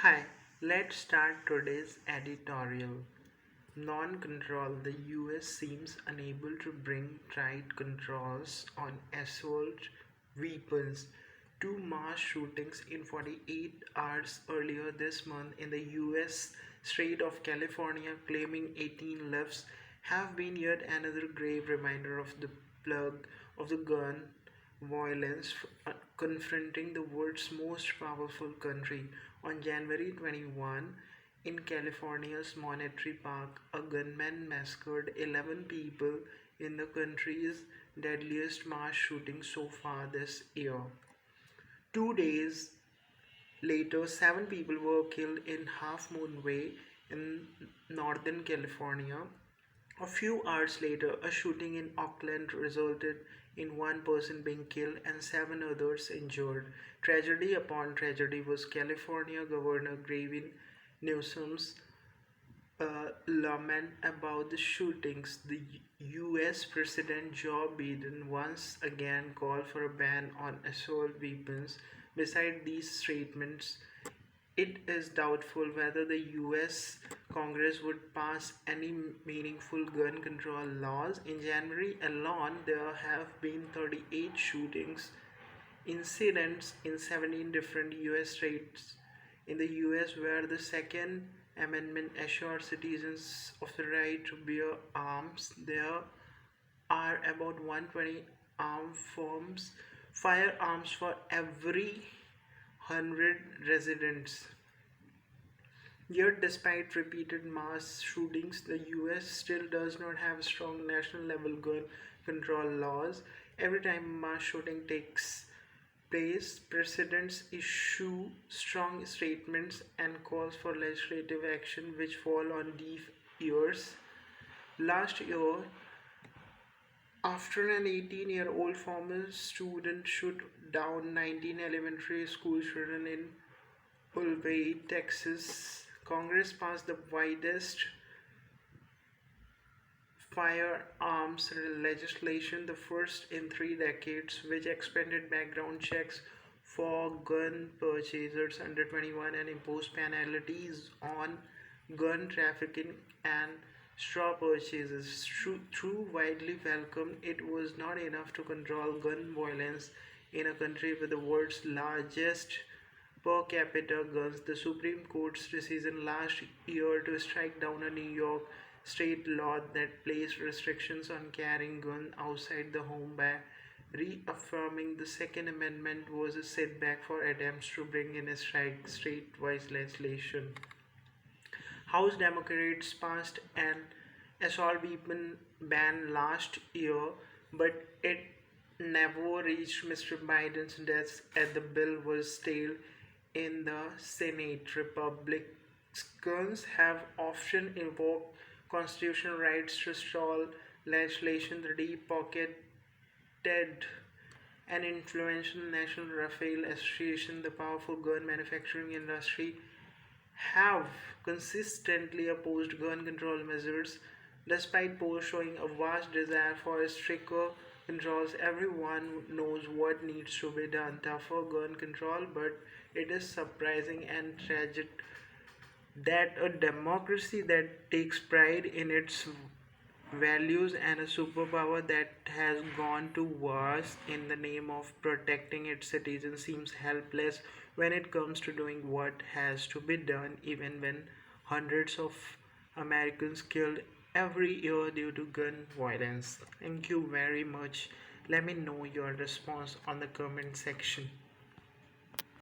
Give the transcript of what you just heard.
Hi, let's start today's editorial. Non control. The US seems unable to bring tight controls on assault weapons. Two mass shootings in 48 hours earlier this month in the US state of California, claiming 18 lives, have been yet another grave reminder of the plug of the gun violence confronting the world's most powerful country. On January 21, in California's Monterey Park, a gunman massacred 11 people in the country's deadliest mass shooting so far this year. 2 days later, 7 people were killed in Half Moon Way in Northern California. A few hours later, a shooting in Auckland resulted in one person being killed and seven others injured. Tragedy upon tragedy was California Governor Gavin Newsom's lament about the shootings. The US President Joe Biden once again called for a ban on assault weapons. Beside these statements, it is doubtful whether the US Congress would pass any meaningful gun control laws. In January alone, there have been 38 shootings incidents in 17 different US states. In the US, where the Second Amendment assures citizens of the right to bear arms, there are about 120 armed forms, firearms for every 100 residents. Yet, despite repeated mass shootings, the US still does not have strong national level gun control laws. Every time a mass shooting takes place, presidents issue strong statements and calls for legislative action which fall on deaf ears. Last year, after an 18-year-old former student shot down 19 elementary school children in Uvalde, Texas, Congress passed the widest firearms legislation, the first in 3 decades, which expanded background checks for gun purchasers under 21 and imposed penalties on gun trafficking and straw purchases. Through widely welcomed, it was not enough to control gun violence in a country with the world's largest per capita guns. The Supreme Court's decision last year to strike down a New York state law that placed restrictions on carrying guns outside the home by reaffirming the Second Amendment was a setback for attempts to bring in a statewide legislation. House Democrats passed an assault weapon ban last year, but it never reached Mr. Biden's desk as the bill was stalled in the Senate. Republicans have often invoked constitutional rights to stall legislation. The deep pocketed and influential National Rifle Association, the powerful gun manufacturing industry, have consistently opposed gun control measures. Despite polls showing a vast desire for stricter controls, everyone knows what needs to be done: tougher gun control. But it is surprising and tragic that a democracy that takes pride in its values and a superpower that has gone to wars in the name of protecting its citizens seems helpless when it comes to doing what has to be done, even when hundreds of Americans killed every year due to gun violence. Thank you very much. Let me know your response on the comment section.